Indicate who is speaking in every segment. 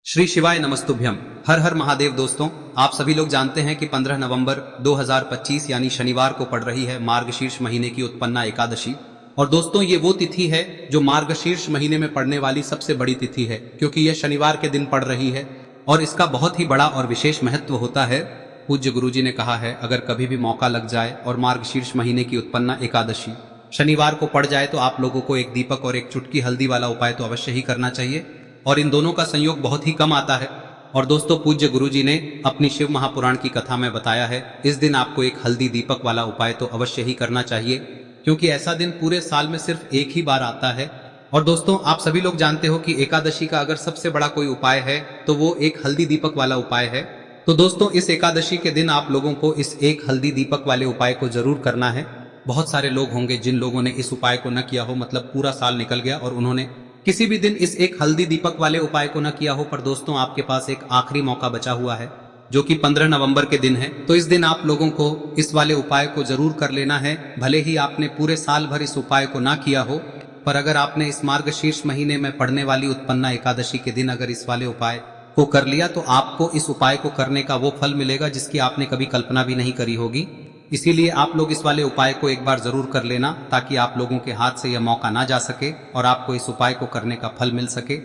Speaker 1: श्री शिवाय नमस्तुभ्यम। हर हर महादेव। दोस्तों, आप सभी लोग जानते हैं कि 15 नवंबर 2025 यानी शनिवार को पड़ रही है मार्गशीर्ष महीने की उत्पन्ना एकादशी। और दोस्तों, ये वो तिथि है जो मार्गशीर्ष महीने में पड़ने वाली सबसे बड़ी तिथि है, क्योंकि यह शनिवार के दिन पड़ रही है और इसका बहुत ही बड़ा और विशेष महत्व होता है। पूज्य गुरुजी ने कहा है, अगर कभी भी मौका लग जाए और मार्गशीर्ष महीने की उत्पन्ना एकादशी शनिवार को पड़ जाए तो आप लोगों को एक दीपक और एक चुटकी हल्दी वाला उपाय तो अवश्य ही करना चाहिए, और इन दोनों का संयोग बहुत ही कम आता है। और दोस्तों, पूज्य गुरुजी ने अपनी शिव महापुराण की कथा में बताया है, इस दिन आपको एक हल्दी दीपक वाला उपाय तो अवश्य ही करना चाहिए, क्योंकि ऐसा दिन पूरे साल में सिर्फ एक ही बार आता है। और दोस्तों, आप सभी लोग जानते हो कि एकादशी का अगर सबसे बड़ा कोई उपाय है तो वो एक हल्दी दीपक वाला उपाय है। तो दोस्तों, इस एकादशी के दिन आप लोगों को इस एक हल्दी दीपक वाले उपाय को जरूर करना है। बहुत सारे लोग होंगे जिन लोगों ने इस उपाय को न किया हो, मतलब पूरा साल निकल गया और उन्होंने किसी भी दिन इस एक हल्दी दीपक वाले उपाय को न किया हो, पर दोस्तों आपके पास एक आखिरी मौका बचा हुआ है जो कि 15 नवंबर के दिन है। तो इस दिन आप लोगों को इस वाले उपाय को जरूर कर लेना है। भले ही आपने पूरे साल भर इस उपाय को ना किया हो, पर अगर आपने इस मार्गशीर्ष महीने में पड़ने वाली उत्पन्ना एकादशी के दिन अगर इस वाले उपाय को कर लिया तो आपको इस उपाय को करने का वो फल मिलेगा जिसकी आपने कभी कल्पना भी नहीं करी होगी। इसीलिए आप लोग इस वाले उपाय को एक बार जरूर कर लेना, ताकि आप लोगों के हाथ से यह मौका ना जा सके और आपको इस उपाय को करने का फल मिल सके।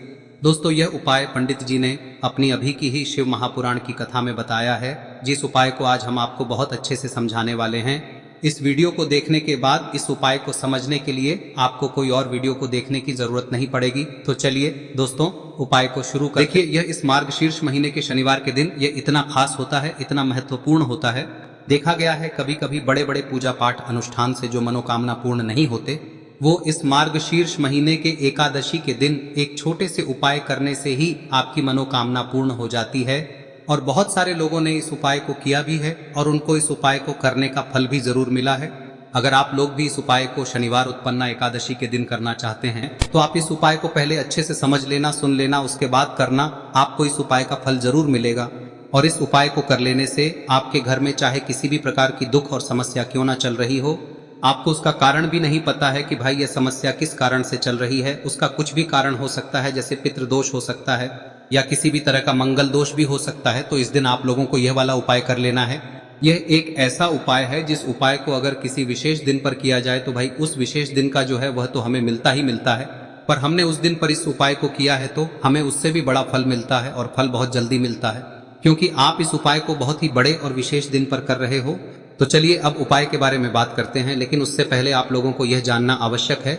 Speaker 1: दोस्तों, यह उपाय पंडित जी ने अपनी अभी की ही शिव महापुराण की कथा में बताया है, जिस उपाय को आज हम आपको बहुत अच्छे से समझाने वाले हैं। इस वीडियो को देखने के बाद इस उपाय को समझने के लिए आपको कोई और वीडियो को देखने की जरूरत नहीं पड़ेगी। तो चलिए दोस्तों, उपाय को शुरू करें। देखिए, यह इस मार्गशीर्ष महीने के शनिवार के दिन यह इतना खास होता है, इतना महत्वपूर्ण होता है। देखा गया है कभी कभी बड़े बड़े पूजा पाठ अनुष्ठान से जो मनोकामना पूर्ण नहीं होते, वो इस मार्गशीर्ष महीने के एकादशी के दिन एक छोटे से उपाय करने से ही आपकी मनोकामना पूर्ण हो जाती है। और बहुत सारे लोगों ने इस उपाय को किया भी है और उनको इस उपाय को करने का फल भी जरूर मिला है। अगर आप लोग भी इस उपाय को शनिवार उत्पन्ना एकादशी के दिन करना चाहते हैं तो आप इस उपाय को पहले अच्छे से समझ लेना, सुन लेना, उसके बाद करना। आपको इस उपाय का फल जरूर मिलेगा। और इस उपाय को कर लेने से आपके घर में चाहे किसी भी प्रकार की दुख और समस्या क्यों ना चल रही हो, आपको उसका कारण भी नहीं पता है कि भाई यह समस्या किस कारण से चल रही है, उसका कुछ भी कारण हो सकता है, जैसे पितृदोष हो सकता है या किसी भी तरह का मंगल दोष भी हो सकता है। तो इस दिन आप लोगों को यह वाला उपाय कर लेना है। यह एक ऐसा उपाय है जिस उपाय को अगर किसी विशेष दिन पर किया जाए तो भाई उस विशेष दिन का जो है वह तो हमें मिलता ही मिलता है, पर हमने उस दिन पर इस उपाय को किया है तो हमें उससे भी बड़ा फल मिलता है, और फल बहुत जल्दी मिलता है, क्योंकि आप इस उपाय को बहुत ही बड़े और विशेष दिन पर कर रहे हो। तो चलिए अब उपाय के बारे में बात करते हैं, लेकिन उससे पहले आप लोगों को यह जानना आवश्यक है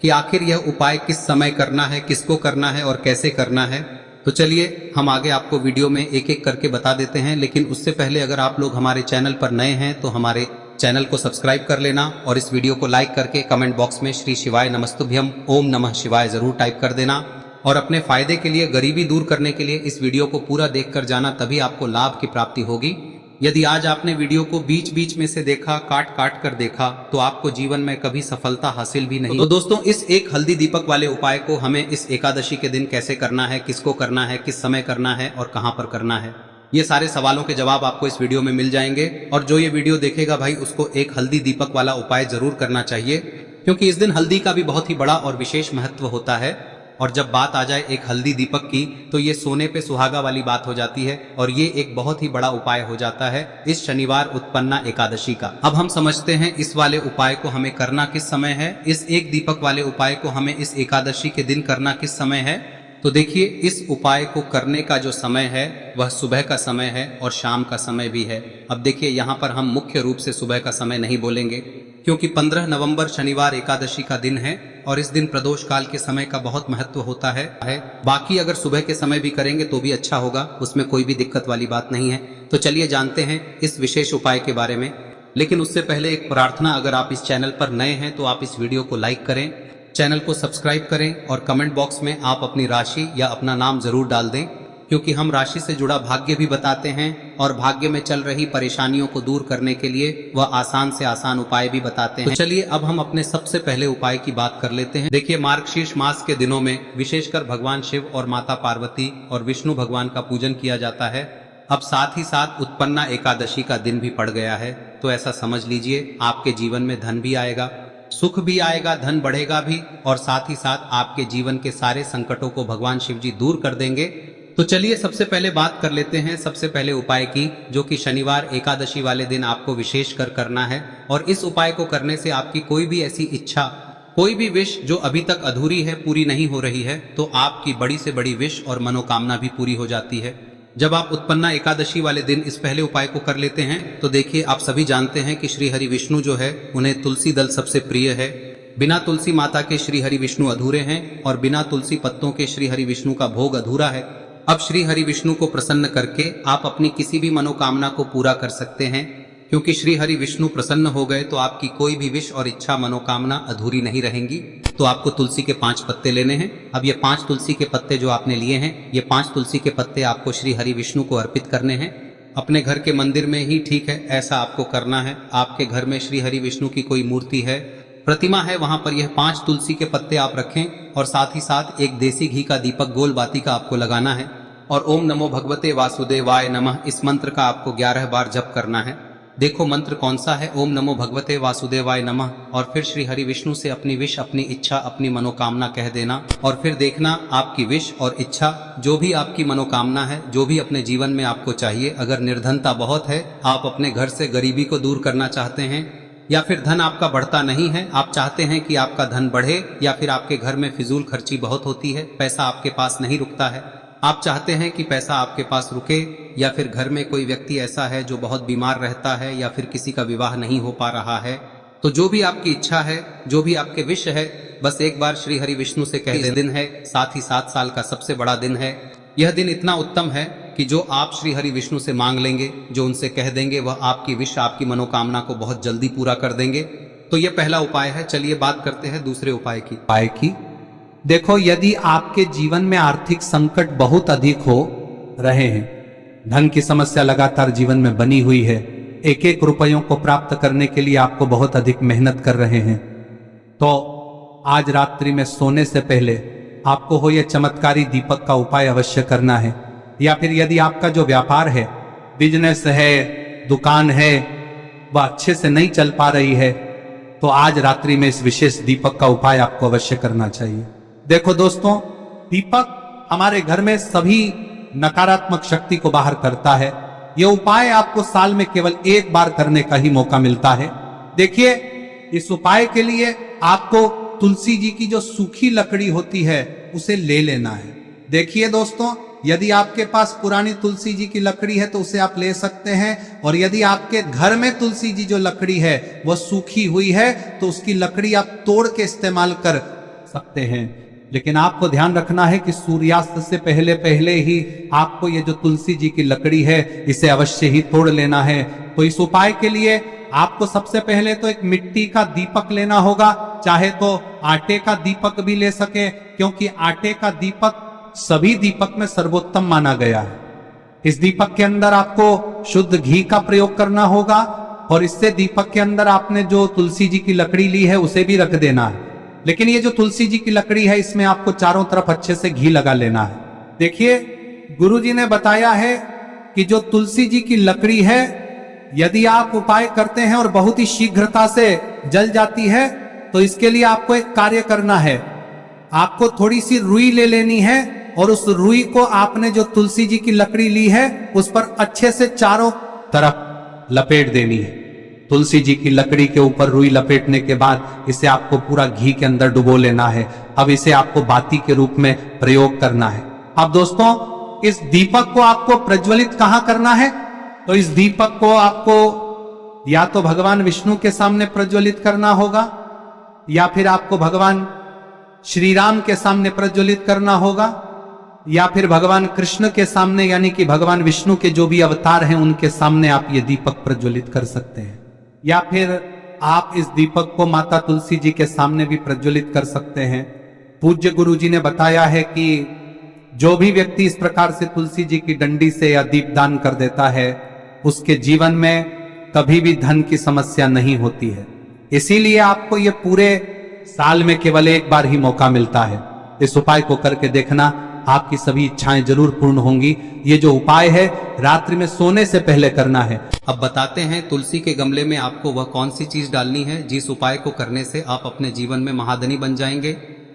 Speaker 1: कि आखिर यह उपाय किस समय करना है, किसको करना है और कैसे करना है। तो चलिए हम आगे आपको वीडियो में एक एक करके बता देते हैं, लेकिन उससे पहले अगर आप लोग हमारे चैनल पर नए हैं तो हमारे चैनल को सब्सक्राइब कर लेना और इस वीडियो को लाइक करके कमेंट बॉक्स में श्री शिवाय नमस्तुभ्यम ओम नमः शिवाय जरूर टाइप कर देना। और अपने फायदे के लिए, गरीबी दूर करने के लिए इस वीडियो को पूरा देखकर जाना, तभी आपको लाभ की प्राप्ति होगी। यदि आज आपने वीडियो को बीच बीच में से देखा, काट काट कर देखा, तो आपको जीवन में कभी सफलता हासिल भी नहीं। तो दोस्तों, इस एक हल्दी दीपक वाले उपाय को हमें इस एकादशी के दिन कैसे करना है, किसको करना है, किस समय करना है और कहां पर करना है, ये सारे सवालों के जवाब आपको इस वीडियो में मिल जाएंगे। और जो ये वीडियो देखेगा भाई, उसको एक हल्दी दीपक वाला उपाय जरूर करना चाहिए, क्योंकि इस दिन हल्दी का भी बहुत ही बड़ा और विशेष महत्व होता है। और जब बात आ जाए एक हल्दी दीपक की, तो ये सोने पे सुहागा वाली बात हो जाती है, और ये एक बहुत ही बड़ा उपाय हो जाता है इस शनिवार उत्पन्ना एकादशी का। अब हम समझते हैं इस वाले उपाय को हमें करना किस समय है, इस एक दीपक वाले उपाय को हमें इस एकादशी के दिन करना किस समय है। तो देखिए, इस उपाय को करने का जो समय है वह सुबह का समय है और शाम का समय भी है। अब देखिए, यहाँ पर हम मुख्य रूप से सुबह का समय नहीं बोलेंगे, क्योंकि 15 नवंबर शनिवार एकादशी का दिन है और इस दिन प्रदोष काल के समय का बहुत महत्व होता है। बाकी अगर सुबह के समय भी करेंगे तो भी अच्छा होगा, उसमें कोई भी दिक्कत वाली बात नहीं है। तो चलिए जानते हैं इस विशेष उपाय के बारे में। लेकिन उससे पहले एक प्रार्थना, अगर आप इस चैनल पर नए हैं तो आप इस वीडियो को लाइक करें, चैनल को सब्सक्राइब करें और कमेंट बॉक्स में आप अपनी राशि या अपना नाम जरूर डाल दें, क्योंकि हम राशि से जुड़ा भाग्य भी बताते हैं और भाग्य में चल रही परेशानियों को दूर करने के लिए वह आसान से आसान उपाय भी बताते हैं। तो चलिए अब हम अपने सबसे पहले उपाय की बात कर लेते हैं। देखिए, मार्गशीर्ष मास के दिनों में विशेषकर भगवान शिव और माता पार्वती और विष्णु भगवान का पूजन किया जाता है। अब साथ ही साथ उत्पन्ना एकादशी का दिन भी पड़ गया है, तो ऐसा समझ लीजिए आपके जीवन में धन भी आएगा, सुख भी आएगा, धन बढ़ेगा भी, और साथ ही साथ आपके जीवन के सारे संकटों को भगवान शिव जी दूर कर देंगे। तो चलिए सबसे पहले बात कर लेते हैं सबसे पहले उपाय की, जो कि शनिवार एकादशी वाले दिन आपको विशेष कर करना है। और इस उपाय को करने से आपकी कोई भी ऐसी इच्छा, कोई भी विश जो अभी तक अधूरी है, पूरी नहीं हो रही है, तो आपकी बड़ी से बड़ी विश और मनोकामना भी पूरी हो जाती है। जब आप उत्पन्ना एकादशी वाले दिन इस पहले उपाय को कर लेते हैं तो देखिए, आप सभी जानते हैं कि श्री हरि विष्णु जो है उन्हें तुलसी दल सबसे प्रिय है। बिना तुलसी माता के श्री हरि विष्णु अधूरे हैं और बिना तुलसी पत्तों के श्री हरि विष्णु का भोग अधूरा है। अब श्री हरि विष्णु को प्रसन्न करके आप अपनी किसी भी मनोकामना को पूरा कर सकते हैं, क्योंकि श्री हरि विष्णु प्रसन्न हो गए तो आपकी कोई भी विश और इच्छा मनोकामना अधूरी नहीं रहेंगी। तो आपको तुलसी के 5 पत्ते लेने हैं। अब ये 5 तुलसी के पत्ते जो आपने लिए हैं, ये 5 तुलसी के पत्ते आपको श्री हरि विष्णु को अर्पित करने हैं। अपने घर के मंदिर में ही ठीक है, ऐसा आपको करना है। आपके घर में श्री हरि विष्णु की कोई मूर्ति है, प्रतिमा है, वहां पर यह 5 तुलसी के पत्ते आप रखें और साथ ही साथ एक देसी घी का दीपक गोल बाती का आपको लगाना है। और ओम नमो भगवते वासुदेवाय नमः इस मंत्र का आपको 11 बार जप करना है। देखो मंत्र कौन सा है, ओम नमो भगवते वासुदेवाय नमः, और फिर श्री हरि विष्णु से अपनी विश, अपनी इच्छा, अपनी मनोकामना कह देना। और फिर देखना आपकी विश और इच्छा, जो भी आपकी मनोकामना है, जो भी अपने जीवन में आपको चाहिए। अगर निर्धनता बहुत है, आप अपने घर से गरीबी को दूर करना चाहते हैं, या फिर धन आपका बढ़ता नहीं है, आप चाहते हैं कि आपका धन बढ़े, या फिर आपके घर में फिजूल खर्ची बहुत होती है, पैसा आपके पास नहीं रुकता है, आप चाहते हैं कि पैसा आपके पास रुके, या फिर घर में कोई व्यक्ति ऐसा है जो बहुत बीमार रहता है, या फिर किसी का विवाह नहीं हो पा रहा है, तो जो भी आपकी इच्छा है, जो भी आपके विश है, बस एक बार श्री हरि विष्णु से कह दे। दिन है, साथ ही 7 साल का सबसे बड़ा दिन है। यह दिन इतना उत्तम है कि जो आप श्री हरि विष्णु से मांग लेंगे, जो उनसे कह देंगे, वह आपकी विश, आपकी मनोकामना को बहुत जल्दी पूरा कर देंगे। तो यह पहला उपाय है। चलिए बात करते हैं दूसरे उपाय की।
Speaker 2: देखो, यदि आपके जीवन में आर्थिक संकट बहुत अधिक हो रहे हैं, धन की समस्या लगातार जीवन में बनी हुई है, एक एक रुपयों को प्राप्त करने के लिए आपको बहुत अधिक मेहनत कर रहे हैं, तो आज रात्रि में सोने से पहले आपको हो यह चमत्कारी दीपक का उपाय अवश्य करना है। या फिर यदि आपका जो व्यापार है, बिजनेस है, दुकान है, वह अच्छे से नहीं चल पा रही है, तो आज रात्रि में इस विशेष दीपक का उपाय आपको अवश्य करना चाहिए। देखो दोस्तों, दीपक हमारे घर में सभी नकारात्मक शक्ति को बाहर करता है। यह उपाय आपको साल में केवल 1 बार करने का ही मौका मिलता है। देखिए, इस उपाय के लिए आपको तुलसी जी की जो सूखी लकड़ी होती है उसे ले लेना है। देखिए दोस्तों, यदि आपके पास पुरानी तुलसी जी की लकड़ी है तो उसे आप ले सकते हैं, और यदि आपके घर में तुलसी जी जो लकड़ी है वह सूखी हुई है तो उसकी लकड़ी आप तोड़ के इस्तेमाल कर सकते हैं। लेकिन आपको ध्यान रखना है कि सूर्यास्त से पहले पहले ही आपको ये जो तुलसी जी की लकड़ी है इसे अवश्य ही तोड़ लेना है। तो इस उपाय के लिए आपको सबसे पहले तो एक मिट्टी का दीपक लेना होगा, चाहे तो आटे का दीपक भी ले सके, क्योंकि आटे का दीपक सभी दीपक में सर्वोत्तम माना गया है। इस दीपक के अंदर आपको शुद्ध घी का प्रयोग करना होगा, और इससे दीपक के अंदर आपने जो तुलसी जी की लकड़ी ली है उसे भी रख देना है। लेकिन ये जो तुलसी जी की लकड़ी है, इसमें आपको चारों तरफ अच्छे से घी लगा लेना है। देखिए, गुरुजी ने बताया है कि जो तुलसी जी की लकड़ी है, यदि आप उपाय करते हैं और बहुत ही शीघ्रता से जल जाती है, तो इसके लिए आपको एक कार्य करना है। आपको थोड़ी सी रुई ले लेनी है, और उस रुई को आपने जो तुलसी जी की लकड़ी ली है उस पर अच्छे से चारों तरफ लपेट देनी है। तुलसी जी की लकड़ी के ऊपर रुई लपेटने के बाद इसे आपको पूरा घी के अंदर डुबो लेना है। अब इसे आपको बाती के रूप में प्रयोग करना है। अब दोस्तों, इस दीपक को आपको प्रज्वलित कहां करना है? तो इस दीपक को आपको या तो भगवान विष्णु के सामने प्रज्वलित करना होगा, या फिर आपको भगवान श्री राम के सामने प्रज्वलित करना होगा, या फिर भगवान कृष्ण के सामने, यानी कि भगवान विष्णु के जो भी अवतार हैं उनके सामने आप ये दीपक प्रज्वलित कर सकते हैं। या फिर आप इस दीपक को माता तुलसी जी के सामने भी प्रज्वलित कर सकते हैं। पूज्य गुरु जी ने बताया है कि जो भी व्यक्ति इस प्रकार से तुलसी जी की डंडी से या दीपदान कर देता है, उसके जीवन में कभी भी धन की समस्या नहीं होती है। इसीलिए आपको ये पूरे साल में केवल 1 बार ही मौका मिलता है। इस उपाय को करके देखना, आपकी सभी इच्छाएं जरूर पूर्ण होंगी। ये जो उपाय है रात्रि में सोने से पहले करना है।
Speaker 1: अब बताते हैं तुलसी के गमले में आपको वह कौन सी चीज डालनी है जिस उपाय को करने से आप अपने जीवन में महाधनी बन जाएंगे।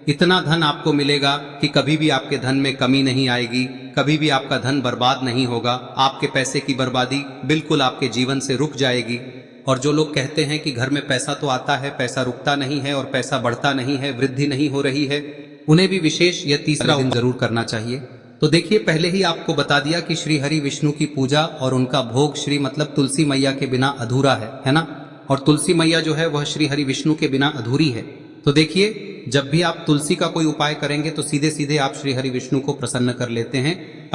Speaker 1: इतना धन आपको मिलेगा कि कभी भी आपके धन में कमी नहीं आएगी, कभी भी आपका धन बर्बाद नहीं होगा। आपके पैसे की बर्बादी बिल्कुल आपके जीवन से रुक जाएगी। और जो लोग कहते हैं कि घर में पैसा तो आता है, पैसा रुकता नहीं है और पैसा बढ़ता नहीं है, वृद्धि नहीं हो रही है, उन्हें भी विशेष यह तीसरा दिन जरूर करना चाहिए। तो देखिए, पहले ही आपको बता दिया कि श्री हरि विष्णु की पूजा और उनका भोग श्री मतलब तुलसी मैया के बिना अधूरा है ना। और तुलसी मैया जो है वह श्री हरि विष्णु के बिना अधूरी है। तो देखिए, जब भी आप तुलसी का कोई उपाय करेंगे तो सीधे सीधे आप श्री हरि विष्णु को प्रसन्न कर लेते हैं।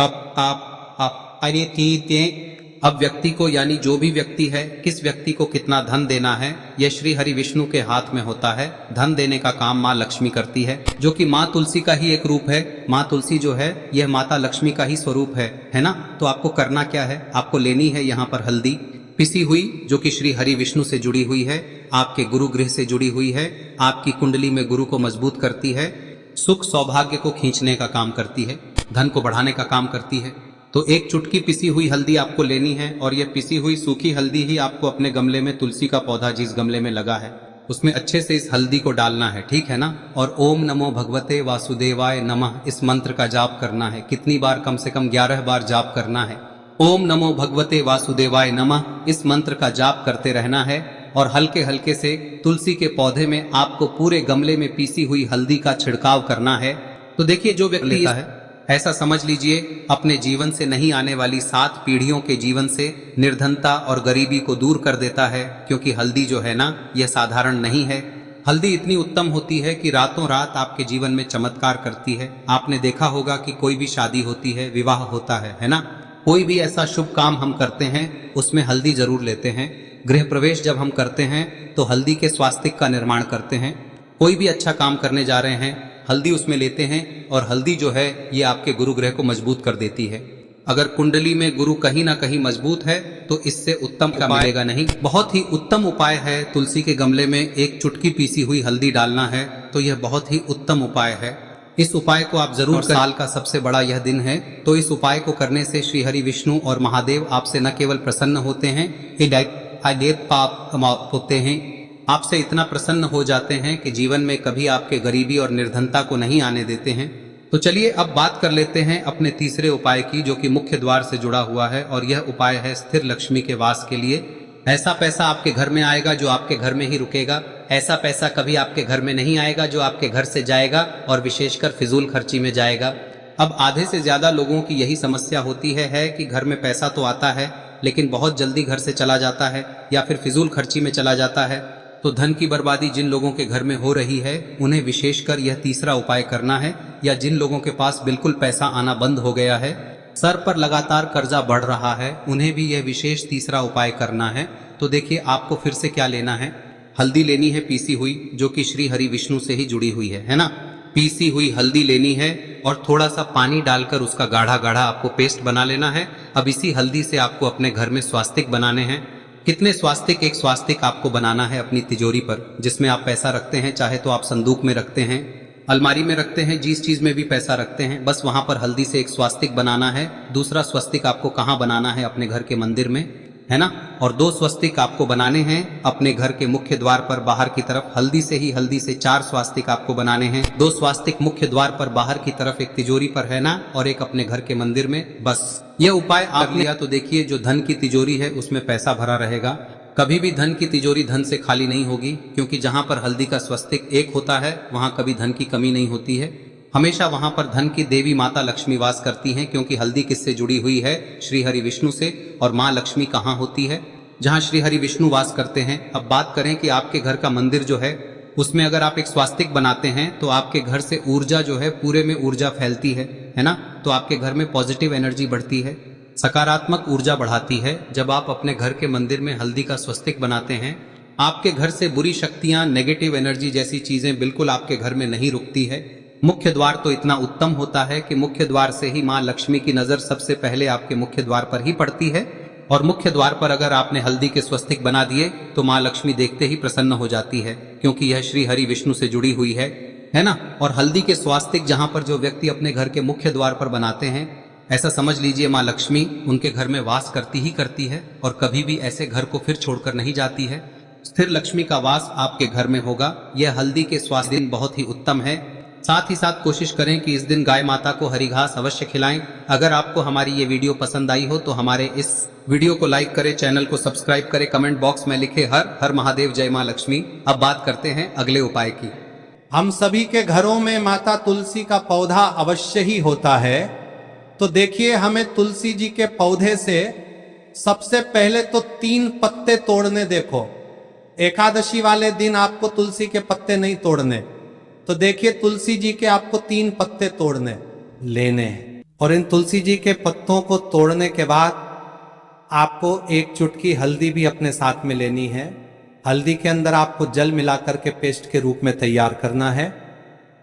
Speaker 1: अब व्यक्ति को, यानी जो भी व्यक्ति है, किस व्यक्ति को कितना धन देना है, यह श्री हरि विष्णु के हाथ में होता है। धन देने का काम माँ लक्ष्मी करती है, जो कि माँ तुलसी का ही एक रूप है। माँ तुलसी जो है यह माता लक्ष्मी का ही स्वरूप है ना। तो आपको करना क्या है, आपको लेनी है यहाँ पर हल्दी पिसी हुई, जो कि श्री हरि विष्णु से जुड़ी हुई है, आपके गुरु गृह से जुड़ी हुई है, आपकी कुंडली में गुरु को मजबूत करती है, सुख सौभाग्य को खींचने का काम करती है, धन को बढ़ाने का काम करती है। तो एक चुटकी पिसी हुई हल्दी आपको लेनी है और यह पिसी हुई सूखी हल्दी ही आपको अपने गमले में, तुलसी का पौधा जिस गमले में लगा है उसमें अच्छे से इस हल्दी को डालना है, ठीक है ना। और ओम नमो भगवते वासुदेवाय नमः इस मंत्र का जाप करना है। कितनी बार? कम से कम 11 बार जाप करना है। ओम नमो भगवते वासुदेवाय नमः इस मंत्र का जाप करते रहना है और हल्के हल्के से तुलसी के पौधे में आपको पूरे गमले में पीसी हुई हल्दी का छिड़काव करना है। तो देखिए, जो व्यक्ति लेता है, ऐसा समझ लीजिए अपने जीवन से नहीं आने वाली 7 पीढ़ियों के जीवन से निर्धनता और गरीबी को दूर कर देता है। क्योंकि हल्दी जो है ना, यह साधारण नहीं है। हल्दी इतनी उत्तम होती है कि रातों रात आपके जीवन में चमत्कार करती है। आपने देखा होगा कि कोई भी शादी होती है, विवाह होता है ना, कोई भी ऐसा शुभ काम हम करते हैं उसमें हल्दी जरूर लेते हैं। गृह प्रवेश जब हम करते हैं तो हल्दी के स्वास्तिक का निर्माण करते हैं। कोई भी अच्छा काम करने जा रहे हैं, हल्दी उसमें लेते हैं और हल्दी जो है ये आपके गुरु ग्रह को मजबूत कर देती है। अगर कुंडली में गुरु कहीं ना कहीं मजबूत है तो इससे उत्तम का मिलेगा नहीं। बहुत ही उत्तम उपाय है। तुलसी के गमले में एक चुटकी पीसी हुई हल्दी डालना है, तो यह बहुत ही उत्तम उपाय है। इस उपाय को आप जरूर, साल का सबसे बड़ा यह दिन है, तो इस उपाय को करने से श्री हरि विष्णु और महादेव आपसे न केवल प्रसन्न होते हैं, पाप होते हैं, आपसे इतना प्रसन्न हो जाते हैं कि जीवन में कभी आपके गरीबी और निर्धनता को नहीं आने देते हैं। तो चलिए अब बात कर लेते हैं अपने तीसरे उपाय की, जो कि मुख्य द्वार से जुड़ा हुआ है। और यह उपाय है स्थिर लक्ष्मी के वास के लिए। ऐसा पैसा आपके घर में आएगा जो आपके घर में ही रुकेगा। ऐसा पैसा कभी आपके घर में नहीं आएगा जो आपके घर से जाएगा और विशेषकर फिजूल खर्ची में जाएगा। अब आधे से ज्यादा लोगों की यही समस्या होती है कि घर में पैसा तो आता है लेकिन बहुत जल्दी घर से चला जाता है या फिर फिजूल खर्ची में चला जाता है। तो धन की बर्बादी जिन लोगों के घर में हो रही है उन्हें विशेषकर यह तीसरा उपाय करना है। या जिन लोगों के पास बिल्कुल पैसा आना बंद हो गया है, सर पर लगातार कर्जा बढ़ रहा है, उन्हें भी यह विशेष तीसरा उपाय करना है। तो देखिए, आपको फिर से क्या लेना है, हल्दी लेनी है पीसी हुई, जो कि श्री हरि विष्णु से ही जुड़ी हुई है ना। पीसी हुई हल्दी लेनी है और थोड़ा सा पानी डालकर उसका गाढ़ा गाढ़ा आपको पेस्ट बना लेना है। अब इसी हल्दी से आपको अपने घर में स्वास्तिक बनाने हैं। कितने स्वास्तिक? एक स्वास्तिक आपको बनाना है अपनी तिजोरी पर, जिसमें आप पैसा रखते हैं। चाहे तो आप संदूक में रखते हैं, अलमारी में रखते हैं, जिस चीज में भी पैसा रखते हैं, बस वहां पर हल्दी से एक स्वास्तिक बनाना है। दूसरा स्वस्तिक आपको कहाँ बनाना है? अपने घर के मंदिर में, है ना। और 2 स्वस्तिक आपको बनाने हैं अपने घर के मुख्य द्वार पर बाहर की तरफ। हल्दी से 4 स्वास्तिक आपको बनाने हैं। 2 स्वास्तिक मुख्य द्वार पर बाहर की तरफ, एक तिजोरी पर, है ना, और एक अपने घर के मंदिर में। बस यह उपाय आप लिया तो देखिए, जो धन की तिजोरी है उसमें पैसा भरा रहेगा। कभी भी धन की तिजोरी धन से खाली नहीं होगी, क्योंकि जहां पर हल्दी का स्वस्तिक एक होता है वहां कभी धन की कमी नहीं होती है। हमेशा वहां पर धन की देवी माता लक्ष्मी वास करती हैं, क्योंकि हल्दी किससे जुड़ी हुई है? श्री हरि विष्णु से। और माँ लक्ष्मी कहाँ होती है? जहाँ श्री हरि विष्णु वास करते हैं। अब बात करें कि आपके घर का मंदिर जो है उसमें अगर आप एक स्वास्तिक बनाते हैं तो आपके घर से ऊर्जा जो है, पूरे में ऊर्जा फैलती है ना। तो आपके घर में पॉजिटिव एनर्जी बढ़ती है, सकारात्मक ऊर्जा बढ़ाती है। जब आप अपने घर के मंदिर में हल्दी का स्वस्तिक बनाते हैं, आपके घर से बुरी शक्तियां, नेगेटिव एनर्जी जैसी चीजें बिल्कुल आपके घर में नहीं रुकती है। मुख्य द्वार तो इतना उत्तम होता है कि मुख्य द्वार से ही माँ लक्ष्मी की नजर सबसे पहले आपके मुख्य द्वार पर ही पड़ती है। और मुख्य द्वार पर अगर आपने हल्दी के स्वस्तिक बना दिए तो माँ लक्ष्मी देखते ही प्रसन्न हो जाती है, क्योंकि यह श्री हरि विष्णु से जुड़ी हुई है ना। और हल्दी के स्वास्तिक जहां पर जो व्यक्ति अपने घर के मुख्य द्वार पर बनाते हैं, ऐसा समझ लीजिए माँ लक्ष्मी उनके घर में वास करती ही करती है और कभी भी ऐसे घर को फिर छोड़कर नहीं जाती है। स्थिर लक्ष्मी का वास आपके घर में होगा। यह हल्दी के स्वास्थ्य दिन बहुत ही उत्तम है। साथ ही साथ कोशिश करें कि इस दिन गाय माता को हरी घास अवश्य खिलाएं। अगर आपको हमारी ये वीडियो पसंद आई हो तो हमारे इस वीडियो को लाइक करें, चैनल को सब्सक्राइब करें, कमेंट बॉक्स में लिखे हर हर महादेव, जय मां लक्ष्मी। अब बात करते हैं अगले उपाय की।
Speaker 2: हम सभी के घरों में माता तुलसी का पौधा अवश्य ही होता है। तो देखिए, हमें तुलसी जी के पौधे से सबसे पहले तो 3 पत्ते तोड़ने। देखो, एकादशी वाले दिन आपको तुलसी के पत्ते नहीं तोड़ने। तो देखिए, तुलसी जी के आपको 3 पत्ते तोड़ने लेने हैं। और इन तुलसी जी के पत्तों को तोड़ने के बाद आपको 1 चुटकी हल्दी भी अपने साथ में लेनी है। हल्दी के अंदर आपको जल मिलाकर के पेस्ट के रूप में तैयार करना है।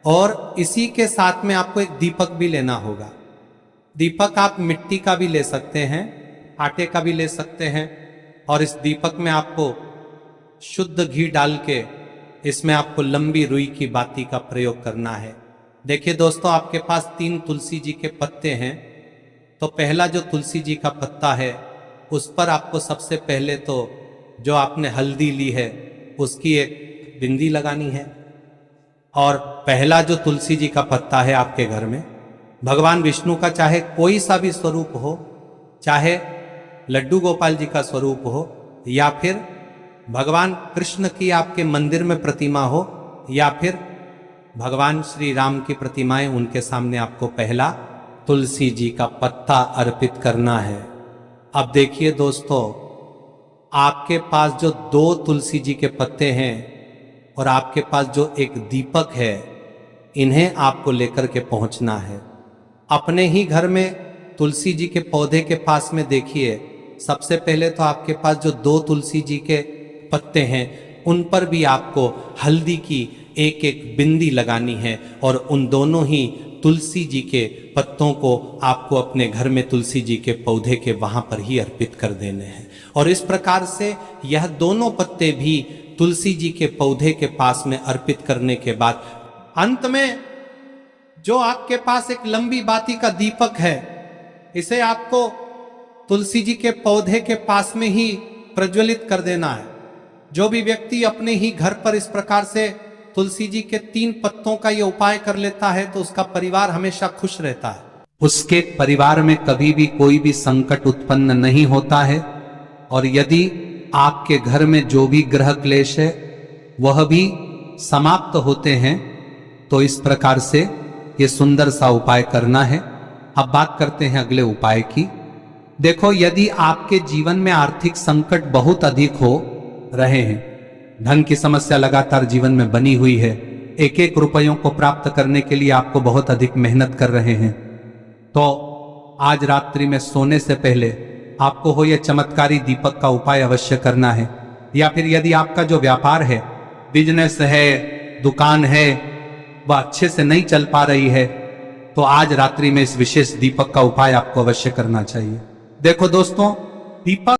Speaker 2: और इसी के साथ में आपको एक दीपक भी लेना होगा। दीपक आप मिट्टी का भी ले सकते हैं, आटे का भी ले सकते हैं। और इस दीपक में आपको शुद्ध घी डाल के इसमें आपको लंबी रुई की बाती का प्रयोग करना है। देखिए दोस्तों, आपके पास 3 तुलसी जी के पत्ते हैं। तो पहला जो तुलसी जी का पत्ता है उस पर आपको सबसे पहले तो जो आपने हल्दी ली है उसकी एक बिंदी लगानी है। और पहला जो तुलसी जी का पत्ता है आपके घर में, भगवान विष्णु का चाहे कोई सा भी स्वरूप हो, चाहे लड्डू गोपाल जी का स्वरूप हो, या फिर भगवान कृष्ण की आपके मंदिर में प्रतिमा हो, या फिर भगवान श्री राम की प्रतिमाएं, उनके सामने आपको पहला तुलसी जी का पत्ता अर्पित करना है। अब देखिए दोस्तों, आपके पास जो 2 तुलसी जी के पत्ते हैं और आपके पास जो एक दीपक है, इन्हें आपको लेकर के पहुंचना है। अपने ही घर में तुलसी जी के पौधे के पास में देखिए, सबसे पहले तो आपके पास जो 2 तुलसी जी के पत्ते हैं उन पर भी आपको हल्दी की एक एक बिंदी लगानी है। और उन दोनों ही तुलसी जी के पत्तों को आपको अपने घर में तुलसी जी के पौधे के वहां पर ही अर्पित कर देने हैं। और इस प्रकार से यह दोनों पत्ते भी तुलसी जी के पौधे के पास में अर्पित करने के बाद अंत में जो आपके पास एक लंबी बाती का दीपक है, इसे आपको तुलसी जी के पौधे के पास में ही प्रज्वलित कर देना है। जो भी व्यक्ति अपने ही घर पर इस प्रकार से तुलसी जी के 3 पत्तों का यह उपाय कर लेता है तो उसका परिवार हमेशा खुश रहता है। उसके परिवार में कभी भी कोई भी संकट उत्पन्न नहीं होता है। और यदि आपके घर में जो भी ग्रह क्लेश है वह भी समाप्त होते हैं। तो इस प्रकार से ये सुंदर सा उपाय करना है। अब बात करते हैं अगले उपाय की। देखो, यदि आपके जीवन में आर्थिक संकट बहुत अधिक हो रहे हैं, धन की समस्या लगातार जीवन में बनी हुई है, एक एक रुपयों को प्राप्त करने के लिए आपको बहुत अधिक मेहनत कर रहे हैं, तो आज रात्रि में सोने से पहले आपको हो यह चमत्कारी दीपक का उपाय अवश्य करना है। या फिर यदि आपका जो व्यापार है, बिजनेस है, दुकान है, वह अच्छे से नहीं चल पा रही है, तो आज रात्रि में इस विशेष दीपक का उपाय आपको अवश्य करना चाहिए। देखो दोस्तों, दीपक